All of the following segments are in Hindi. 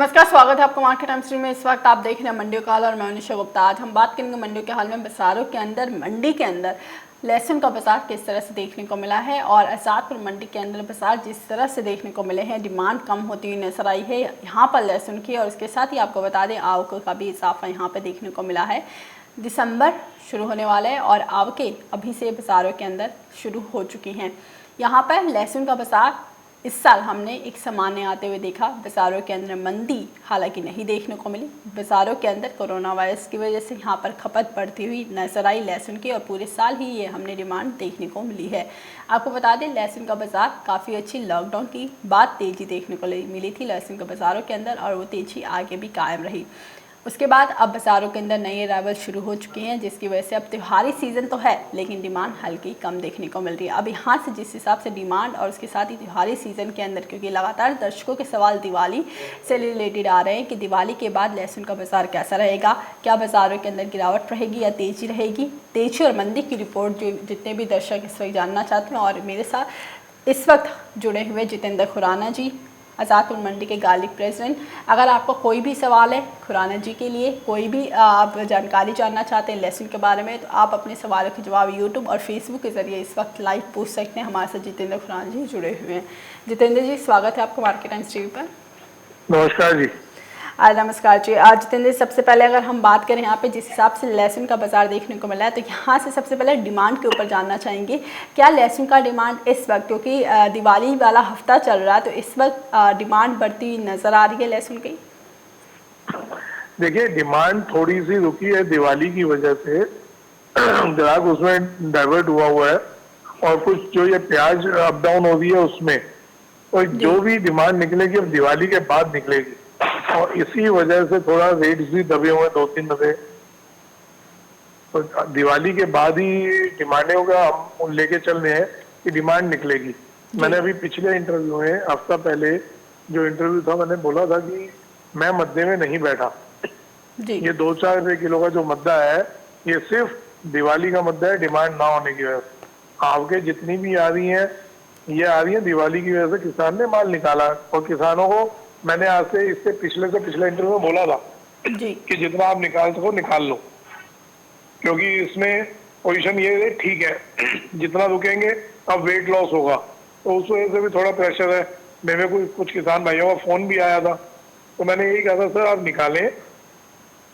नमस्कार, स्वागत है आपका मार्केट टाइम्स में। इस वक्त आप देख रहे हैं मंडियों का हाल और मैं निशा गुप्ता। आज हम बात करेंगे मंडियों के हाल में। बाजारों के अंदर, मंडी के अंदर लहसुन का बाजार किस तरह से देखने को मिला है और आज़ादपुर मंडी के अंदर बाजार जिस तरह से देखने को मिले हैं, डिमांड कम होती हुई नजर आई है यहाँ पर लहसुन की। और इसके साथ ही आपको बता दें, आवक का भी इजाफा यहाँ पर देखने को मिला है। दिसंबर शुरू होने वाला है और आवकें अभी से बाज़ारों के अंदर शुरू हो चुकी हैं। यहाँ पर लहसुन का बाजार इस साल हमने एक सामान्य आते हुए देखा। बाज़ारों के अंदर मंदी हालांकि नहीं देखने को मिली। बाज़ारों के अंदर कोरोना वायरस की वजह से यहाँ पर खपत बढ़ती हुई नजर आई लहसुन की, और पूरे साल ही ये हमने डिमांड देखने को मिली है। आपको बता दें, लहसुन का बाज़ार काफ़ी अच्छी लॉकडाउन की बाद तेज़ी देखने को मिली थी लहसुन के बाज़ारों के अंदर, और वो तेज़ी आगे भी कायम रही। उसके बाद अब बाज़ारों के अंदर नई अराइवल शुरू हो चुकी हैं, जिसकी वजह से अब त्योहारी सीज़न तो है लेकिन डिमांड हल्की कम देखने को मिल रही है। अब यहाँ से जिस हिसाब से डिमांड और उसके साथ ही त्योहारी सीज़न के अंदर, क्योंकि लगातार दर्शकों के सवाल दिवाली से रिलेटेड आ रहे हैं कि दिवाली के बाद लहसुन का बाज़ार कैसा रहेगा, क्या बाज़ारों के अंदर गिरावट रहेगी या तेज़ी रहेगी। तेज़ी और मंदी की रिपोर्ट जो जितने भी दर्शक इस वक्त जानना चाहते हैं, और मेरे साथ इस वक्त जुड़े हुए जितेंद्र खुराना जी, आज़ादपुर मंडी के गार्लिक प्रेसिडेंट। अगर आपको कोई भी सवाल है खुराना जी के लिए, कोई भी आप जानकारी जानना चाहते हैं लहसुन के बारे में, तो आप अपने सवालों के जवाब यूट्यूब और फेसबुक के ज़रिए इस वक्त लाइव पूछ सकते हैं। हमारे साथ जितेंद्र खुराना जी जुड़े हुए हैं। जितेंद्र जी, स्वागत है आपका मार्केट टाइम्स टीवी पर। नमस्कार जी। नमस्कार जी। आज जितेंद्र, सबसे पहले अगर हम बात करें यहाँ पे जिस हिसाब से लहसुन का बाज़ार देखने को मिला है, तो यहाँ से सबसे पहले डिमांड के ऊपर जानना चाहेंगे। क्या लहसुन का डिमांड इस वक्त, क्योंकि दिवाली वाला हफ्ता चल रहा है, तो इस वक्त डिमांड बढ़ती नज़र आ रही है लहसुन की? देखिए, डिमांड थोड़ी सी रुकी है दिवाली की वजह से। ग्राहक उसमें डाइवर्ट हुआ है, और कुछ जो ये प्याज अप डाउन हो रही है उसमें, और जो भी डिमांड निकलेगी अब दिवाली के बाद निकलेगी, और इसी वजह से थोड़ा रेट्स भी दबे हुए 2-3 दबे। तो दिवाली के बाद ही डिमांडों का हम लेके चल रहे हैं कि डिमांड निकलेगी। मैंने अभी पिछले इंटरव्यू में, हफ्ता पहले जो इंटरव्यू था, मैंने बोला था कि मैं मद्दे में नहीं बैठा जी। ये 2-4 रुपए किलो का जो मद्दा है, ये सिर्फ दिवाली का मद्दा है, डिमांड ना होने की वजह से। आवके जितनी भी आ रही हैं, ये आ रही है दिवाली की वजह से। किसान ने माल निकाला, और किसानों को मैंने आज से इससे पिछले इंटरव्यू में बोला था जी कि जितना आप निकाल सको निकाल लो, क्योंकि इसमें पोजीशन ये है, ठीक है जितना रुकेंगे अब वेट लॉस होगा, तो उस वजह से भी थोड़ा प्रेशर है। मेरे को कुछ किसान भाइयों का फोन भी आया था, तो मैंने यही कहा था, सर आप निकालें,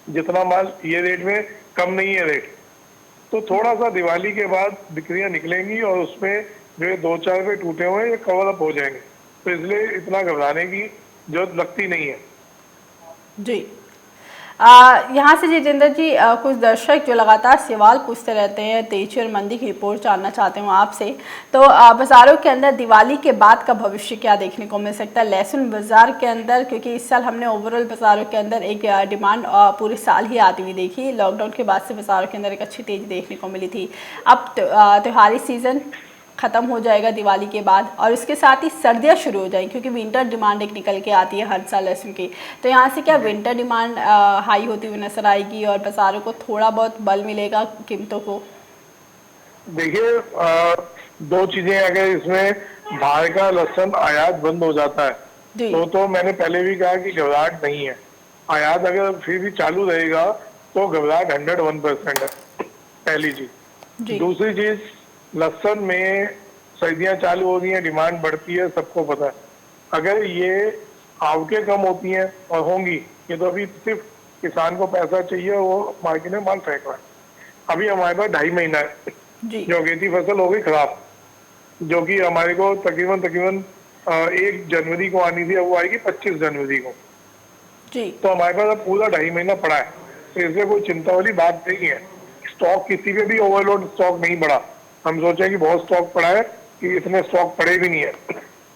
जितना माल ये रेट में कम नहीं है रेट, तो थोड़ा सा दिवाली के बाद बिक्रियां निकलेंगी और उसमें जो 2-4 रुपए टूटे हुए हैं ये कवर अप हो जाएंगे। तो इसलिए इतना घबराने की जरूरत लगती नहीं है जी। यहाँ से जितेंद्र जी, कुछ दर्शक जो लगातार सवाल पूछते रहते हैं, तेजी और मंदी की रिपोर्ट जानना चाहते हूँ आपसे। तो बाज़ारों के अंदर दिवाली के बाद का भविष्य क्या देखने को मिल सकता है लहसुन बाज़ार के अंदर? क्योंकि इस साल हमने ओवरऑल बाज़ारों के अंदर एक डिमांड पूरे साल ही आती हुई देखी। लॉकडाउन के बाद से बाज़ारों के अंदर एक अच्छी तेज़ी देखने को मिली थी। अब त्योहारी सीज़न ख़त्म हो जाएगा दिवाली के बाद, और इसके साथ ही सर्दियाँ शुरू हो जाएंगी, क्योंकि विंटर डिमांड एक निकल के आती है हर साल लहसुन की। तो यहाँ से क्या विंटर डिमांड हाई होती हुई नजर आएगी और बाज़ारों को थोड़ा बहुत बल मिलेगा कीमतों को? देखिए, 2 चीजें, अगर इसमें बाहर का लहसुन आयात बंद हो जाता है तो मैंने पहले भी कहा कि घबराहट नहीं है। आयात अगर फिर भी चालू रहेगा तो घबराहट 101% है, पहली चीज। दूसरी चीज, लहसुन में सर्दियां चालू हो रही हैं, डिमांड बढ़ती है, सबको पता है। अगर ये आवकें कम होती हैं, और होंगी, ये तो अभी सिर्फ किसान को पैसा चाहिए, वो मार्केट में माल फेंक रहा है। अभी हमारे पास 2.5 महीना है जो अगेती फसल हो गई खराब, जो कि हमारे को तकरीबन 1 जनवरी को आनी थी, अब वो आएगी 25 जनवरी को जी। तो हमारे पास अब पूरा 2.5 महीना पड़ा है, तो इसमें कोई चिंता वाली बात नहीं है। स्टॉक किसी पे भी ओवरलोड स्टॉक नहीं पड़ा। हम सोचे कि बहुत स्टॉक पड़ा है, कि इतने स्टॉक पड़े भी नहीं है,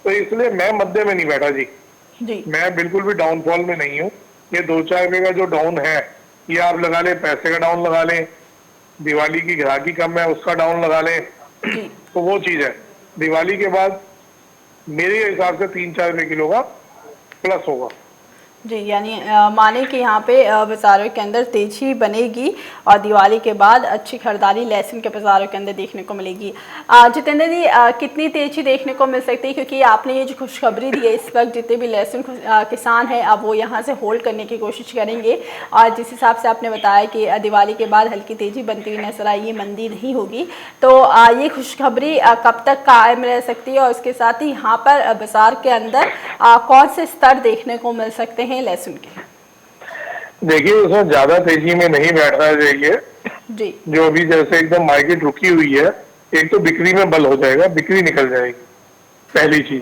तो इसलिए मैं मध्य में नहीं बैठा जी। मैं बिल्कुल भी डाउनफॉल में नहीं हूँ। ये 2-4 रुपए का जो डाउन है, ये आप लगा लें, पैसे का डाउन लगा लें, दिवाली की ग्राहकी कम है उसका डाउन लगा लें, तो वो चीज है। दिवाली के बाद मेरे हिसाब से 3-4 रुपए किलो का प्लस होगा जी, यानी माने कि यहाँ पे बाज़ारों के अंदर तेज़ी बनेगी और दिवाली के बाद अच्छी खरीदारी लहसुन के बाज़ारों के अंदर देखने को मिलेगी। जितेंद्र जी, कितनी तेज़ी देखने को मिल सकती है, क्योंकि आपने ये जो खुशखबरी दी है, इस वक्त जितने भी लहसुन किसान हैं अब वो यहाँ से होल्ड करने की कोशिश करेंगे, और जिस हिसाब से आपने बताया कि दिवाली के बाद हल्की तेज़ी बनती हुई नजर आई, ये मंदी नहीं होगी, तो ये खुशखबरी कब तक कायम रह सकती है, और उसके साथ ही यहाँ पर बाज़ार के अंदर कौन से स्तर देखने को मिल सकते हैं लहसुन के? देखिए, उसमें ज्यादा तेजी में नहीं बैठना चाहिए। जी जो अभी जैसे एकदम मार्केट रुकी हुई है, एक तो बिक्री में बल हो जाएगा, बिक्री निकल जाएगी पहली चीज,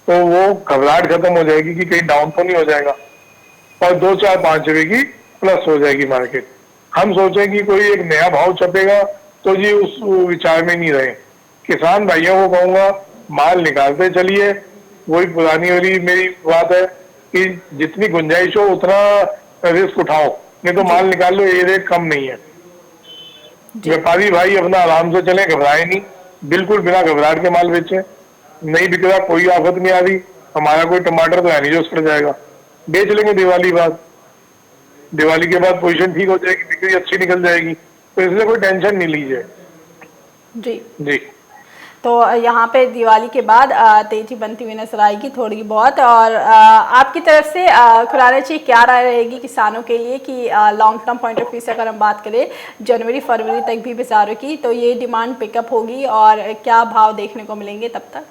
तो वो घबराहट खत्म हो जाएगी कि कहीं डाउन तो नहीं हो जाएगा, और 2 4 5 रुपए की प्लस हो जाएगी मार्केट। हम सोचें कि कोई एक नया भाव छपेगा तो जी उस विचार में नहीं रहे। किसान भाइयों को कहूंगा, माल निकालते चलिए। वही पुरानी वाली मेरी बात है कि जितनी गुंजाइश हो उतना रिस्क उठाओ, नहीं तो माल निकाल लो, ये रेट कम नहीं है। जी व्यापारी भाई अपना आराम से चले, घबराए नहीं, बिल्कुल बिना घबराहट के माल बेचे। नहीं बिक रहा, कोई आफत नहीं आ रही, हमारा कोई टमाटर तो है नहीं जो सड़ जाएगा, बेच लेंगे दिवाली बाद। दिवाली के बाद पोजीशन ठीक हो जाएगी, बिक्री अच्छी निकल जाएगी, तो इसलिए कोई टेंशन नहीं लीजिए। जी। जी। तो यहाँ पे दिवाली के बाद तेजी बनती हुई नजर आएगी थोड़ी बहुत, और आपकी तरफ से खुराना जी क्या राय रहेगी किसानों के लिए कि long term point of view से अगर हम बात करें जनवरी फरवरी तक भी बाजारों की, तो ये डिमांड पिकअप होगी और क्या भाव देखने को मिलेंगे तब तक?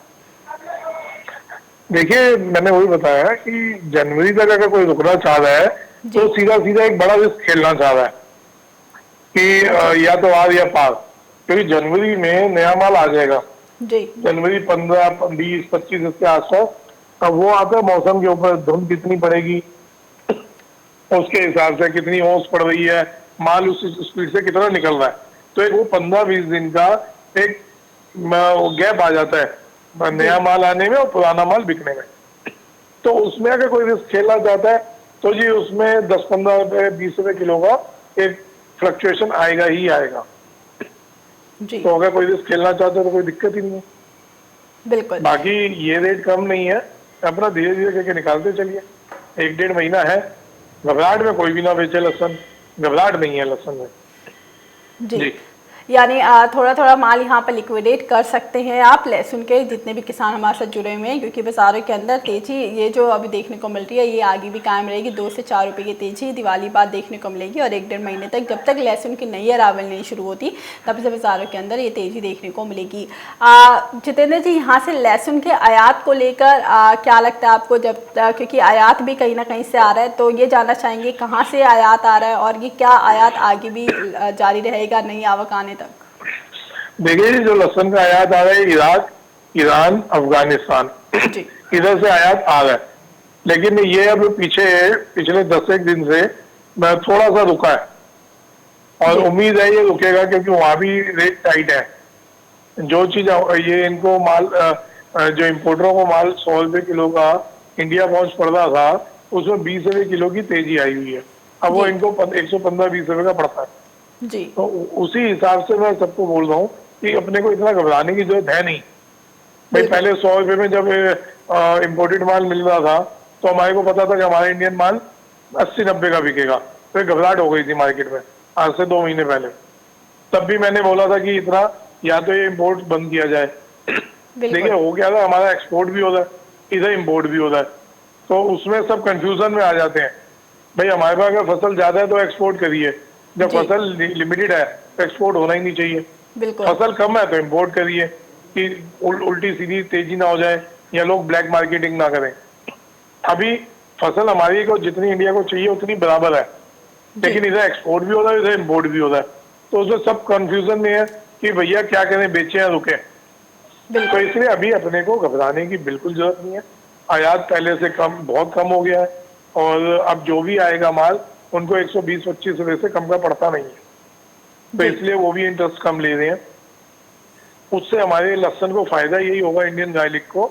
देखिए, मैंने वही बताया कि जनवरी तक अगर कोई रुकना चाह रहा है तो सीधा सीधा एक बड़ा रिस्क खेलना चाह रहा है कि या तो आर या पार, क्योंकि जनवरी में नया माल आ जाएगा। जी जनवरी 15 20 25 इसके आसपास, अब वो आता है मौसम के ऊपर, धुंध कितनी पड़ेगी उसके हिसाब से, कितनी ओस पड़ रही है, माल उस स्पीड से कितना निकल रहा है, तो एक वो 15 20 दिन का एक गैप आ जाता है नया माल आने में और पुराना माल बिकने में। तो उसमें अगर कोई रिस्क खेलना चाहता है तो जी उसमें 10 15 रुपए 20 रुपए किलो का एक फ्लक्चुएशन आएगा ही आएगा। जी तो अगर कोई रिस्क खेलना चाहते हो तो कोई दिक्कत ही नहीं है। बिल्कुल। बाकी ये रेट कम नहीं है, अपना धीरे धीरे करके निकालते चलिए, 1 1.5 महीना है। घबराहट में कोई भी ना बेचे लहसन, घबराहट नहीं है लहसन में। जी यानी थोड़ा थोड़ा माल यहाँ पर लिक्विडेट कर सकते हैं आप लहसुन के, जितने भी किसान हमारे साथ जुड़े हुए हैं, क्योंकि बाजारों के अंदर तेजी ये जो अभी देखने को मिल रही है ये आगे भी कायम रहेगी। 2 से 4 रुपए की तेजी दिवाली बाद देखने को मिलेगी, और 1 1.5 महीने तक जब तक लहसुन की नई अरावल नहीं शुरू होती तब से बाजारों के अंदर ये तेजी देखने को मिलेगी। जितेंद्र जी, यहाँ से लहसुन के आयात को लेकर क्या लगता है आपको, जब क्योंकि आयात भी कहीं ना कहीं से आ रहा है, तो ये जानना चाहेंगे कहाँ से आयात आ रहा है और ये क्या आयात आगे भी जारी रहेगा नई आवक आने तक? देखिए, जो लहसन का आयात आ रहा है इराक, ईरान, अफगानिस्तान, इधर से आयात आ रहा है, लेकिन ये अब पीछे पिछले 10 दिन से थोड़ा सा रुका है, और उम्मीद है ये रुकेगा, क्योंकि वहां भी रेट टाइट है। जो चीज ये इनको माल जो इम्पोर्टरों को माल 100 रुपए किलो का इंडिया पहुंच पड़ रहा था, उसमें 20 रुपए किलो की तेजी आई हुई है। अब वो इनको 115 20 रुपए का पड़ता है। जी। तो उसी हिसाब से मैं सबको बोल रहा हूँ कि अपने को इतना घबराने की जरूरत है नहीं भाई। पहले 100 रुपए में जब इम्पोर्टेड माल मिल रहा था तो हमारे को पता था कि हमारा इंडियन माल 80 90 का बिकेगा, तो घबराहट हो गई थी मार्केट में आज से 2 महीने पहले। तब भी मैंने बोला था कि इतना या तो ये इम्पोर्ट बंद किया जाए। देखिए हो गया था, हमारा एक्सपोर्ट भी होता है, इधर इम्पोर्ट भी होता है, तो उसमें सब कंफ्यूजन में आ जाते हैं। भाई हमारे पास अगर फसल ज्यादा है तो एक्सपोर्ट करिए, जब फसल लिमिटेड है तो एक्सपोर्ट होना ही नहीं चाहिए। फसल कम है तो इम्पोर्ट करिए कि उल्टी सीधी तेजी ना हो जाए या लोग ब्लैक मार्केटिंग ना करें। अभी फसल हमारी को जितनी इंडिया को चाहिए उतनी बराबर है, लेकिन इधर एक्सपोर्ट भी होता है, इधर इम्पोर्ट भी होता है, तो उसमें सब कंफ्यूजन में है कि भैया क्या करें, बेचे या रुके। तो इसलिए अभी अपने को घबराने की बिल्कुल जरूरत नहीं है। आयात पहले से कम, बहुत कम हो गया है, और अब जो भी आएगा माल उनको 120 25 रुपए से कम का पड़ता नहीं है, तो इसलिए वो भी इंटरेस्ट कम ले रहे हैं। उससे हमारे लहसन को फायदा यही होगा इंडियन गार्लिक को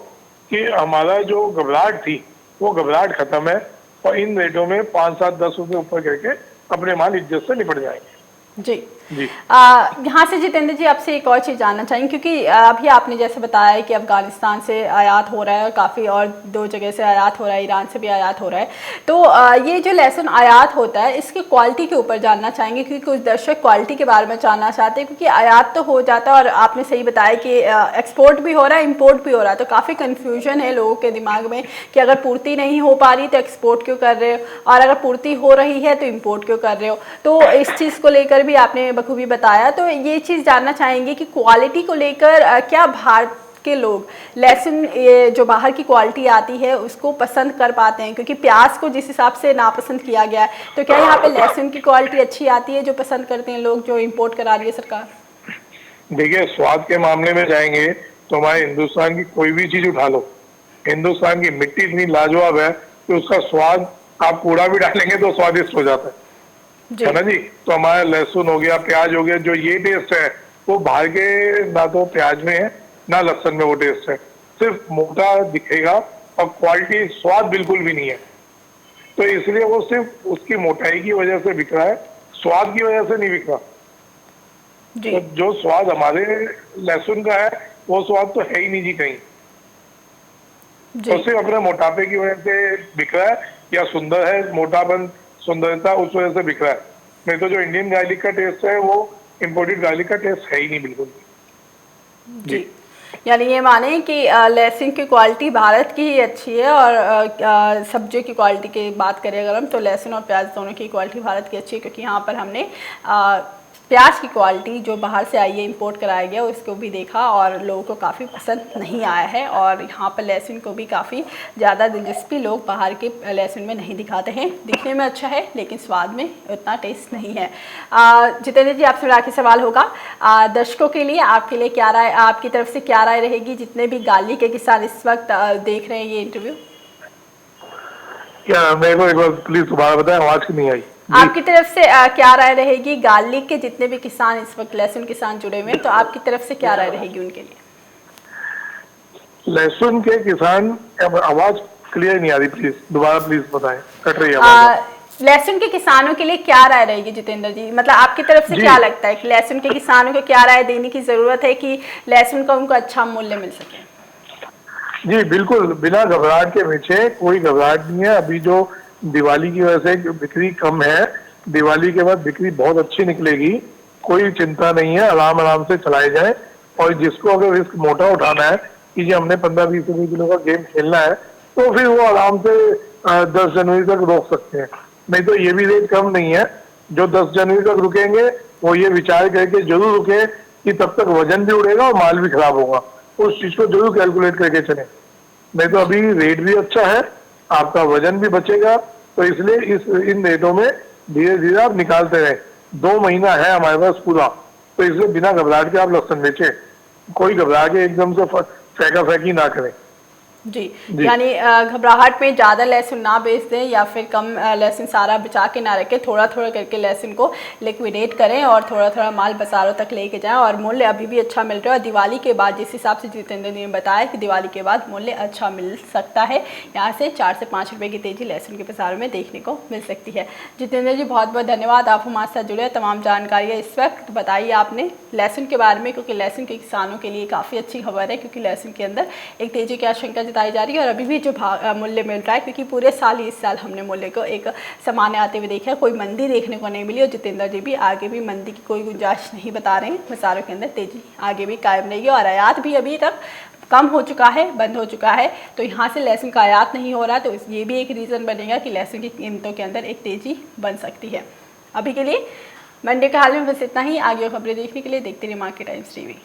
कि हमारा जो घबराहट थी वो घबराहट खत्म है, और इन रेटों में 5 7 10 रुपए ऊपर करके अपने माल इज्जत से निपट जाएंगे। जी जी। यहाँ से जितेंद्र जी आपसे एक और चीज़ जानना चाहेंगे, क्योंकि अभी आपने जैसे बताया कि अफगानिस्तान से आयात हो रहा है काफ़ी, और 2 जगह से आयात हो रहा है, ईरान से भी आयात हो रहा है, तो ये जो लहसुन आयात होता है इसकी क्वालिटी के ऊपर जानना चाहेंगे, क्योंकि कुछ दर्शक क्वालिटी के बारे में जानना चाहते हैं, क्योंकि आयात तो हो जाता है और आपने सही बताया कि एक्सपोर्ट भी हो रहा है, इम्पोर्ट भी हो रहा है, तो काफ़ी कन्फ्यूजन है लोगों के दिमाग में कि अगर पूर्ति नहीं हो पा रही तो एक्सपोर्ट क्यों कर रहे हो, और अगर पूर्ति हो रही है तो इम्पोर्ट क्यों कर रहे हो। तो इस चीज़ को लेकर भी आपने बखूबी बताया, तो ये चीज़ जानना चाहेंगे कि क्वालिटी को लेकर क्या भारत के लोग लहसुन जो बाहर की क्वालिटी आती है उसको पसंद कर पाते हैं, क्योंकि प्याज को जिस हिसाब से नापसंद किया गया है, तो क्या यहाँ पे लहसुन की क्वालिटी अच्छी आती है जो पसंद करते हैं लोग, जो इम्पोर्ट करा रही है सरकार? देखिए, स्वाद के मामले में जाएंगे तो हमारे हिंदुस्तान की कोई भी चीज उठा लो, हिंदुस्तान की मिट्टी इतनी लाजवाब है कि उसका स्वाद आप कूड़ा भी डालेंगे तो स्वादिष्ट हो जाता है ना जी। तो हमारा लहसुन हो गया, प्याज हो गया, जो ये टेस्ट है वो बाहर के ना तो प्याज में है ना लहसुन में वो टेस्ट है, सिर्फ मोटा दिखेगा और क्वालिटी स्वाद बिल्कुल भी नहीं है। तो इसलिए वो सिर्फ उसकी मोटाई की वजह से बिक रहा है, स्वाद की वजह से नहीं बिक रहा। तो जो स्वाद हमारे लहसुन का है वो स्वाद तो है ही नहीं जी कहीं, तो सिर्फ अपने मोटापे की वजह से बिक रहा है, या सुंदर है मोटापन सुंदरता उस वजह से बिक रहा है। नहीं तो जो इंडियन गार्लिक का टेस्ट है वो इम्पोर्टेड गार्लिक का टेस्ट है ही नहीं बिल्कुल जी। यानी ये माने कि लहसुन की क्वालिटी भारत की ही अच्छी है, और सब्जियों की क्वालिटी की बात करें अगर हम, तो लहसुन और प्याज दोनों की क्वालिटी भारत की अच्छी है, क्योंकि यहाँ पर हमने प्याज की क्वालिटी जो बाहर से आई है, इंपोर्ट कराया गया, उसको भी देखा और लोगों को काफ़ी पसंद नहीं आया है। और यहाँ पर लहसुन को भी काफ़ी ज़्यादा दिलचस्पी लोग बाहर के लहसुन में नहीं दिखाते हैं। दिखने में अच्छा है लेकिन स्वाद में उतना टेस्ट नहीं है। जितेंद्र जी, आपसे मेरा आखिरी सवाल होगा, दर्शकों के लिए आपके लिए क्या राय, आपकी तरफ से क्या राय रहेगी, जितने भी गार्लिक के किसान इस वक्त देख रहे हैं ये इंटरव्यू? क्या मेरे को एक बार प्लीज दोबारा बताएं, आवाज नहीं आई। आपकी तरफ से क्या राय रहेगी, गार्लिक के जितने भी किसान इस वक्त लहसुन किसान जुड़े हुए हैं, तो आपकी तरफ से क्या राय रहेगी उनके लिए? लहसुन के किसान, आवाज क्लियर नहीं आ रही, प्लीज दोबारा प्लीज बताएं, कट रही है आवाज। लहसुन के किसानों के लिए क्या राय रहेगी जितेंद्र जी, मतलब आपकी तरफ से क्या लगता है कि लहसुन के किसानों को क्या राय देने की जरूरत है कि लहसुन का उनको अच्छा मूल्य मिल सके? जी बिल्कुल, बिना घबराहट के पीछे कोई घबराहट नहीं है। अभी जो दिवाली की वजह से बिक्री कम है, दिवाली के बाद बिक्री बहुत अच्छी निकलेगी, कोई चिंता नहीं है, आराम आराम से चलाए जाए। और जिसको अगर रिस्क मोटा उठाना है कि जी हमने 15-20 रुपए किलो का गेम खेलना है, तो फिर वो आराम से 10 जनवरी तक रोक सकते हैं। नहीं तो ये भी रेट कम नहीं है, जो 10 जनवरी तक रुकेंगे वो ये विचार करके जरूर रुके कि तब तक वजन भी उड़ेगा और माल भी खराब होगा, उस चीज को जरूर कैलकुलेट करके चले। नहीं तो अभी रेट भी अच्छा है, आपका वजन भी बचेगा, तो इसलिए इन रेटों में धीरे धीरे आप निकालते रहे। 2 महीना है हमारे पास पूरा, तो इसलिए बिना घबराहट के आप लहसुन बेचे, कोई घबरा के एकदम से फेंका फेंकी ना करें। जी, यानी घबराहट में ज़्यादा लहसुन ना बेच दें, या फिर कम लहसुन सारा बचा के ना रखें, थोड़ा थोड़ा करके लहसुन को लिक्विडेट करें और थोड़ा थोड़ा माल बाजारों तक लेके जाएं। और मूल्य अभी भी अच्छा मिल रहा है, और दिवाली के बाद जिस हिसाब से जितेंद्र जी ने बताया कि दिवाली के बाद मूल्य अच्छा मिल सकता है, यहाँ से 4 से 5 रुपये की तेज़ी लहसुन के बाजारों में देखने को मिल सकती है। जितेंद्र जी, बहुत बहुत धन्यवाद, आप हमारे साथ जुड़े, तमाम जानकारियाँ इस वक्त बताइए आपने लहसुन के बारे में, क्योंकि लहसुन के किसानों के लिए काफ़ी अच्छी खबर है, क्योंकि लहसुन के अंदर एक तेज़ी की आशंका जताई जा रही है और अभी भी जो मूल्य मिल रहा है, क्योंकि पूरे साल ही इस साल हमने मूल्य को एक सामान्य आते हुए देखा है, कोई मंदी देखने को नहीं मिली। और जितेंद्र जी भी आगे भी मंदी की कोई गुंजाइश नहीं बता रहे हैं, बाजारों के अंदर तेजी आगे भी कायम रहेगी। और आयात भी अभी तक कम हो चुका है, बंद हो चुका है, तो यहाँ से लहसुन का आयात नहीं हो रहा, तो ये भी एक रीज़न बनेगा कि लहसुन की कीमतों के अंदर एक तेज़ी बन सकती है। अभी के लिए मंडी के हाल में बस इतना ही। आगे खबरें देखने के लिए देखते रहिए मार्केट टाइम्स टीवी।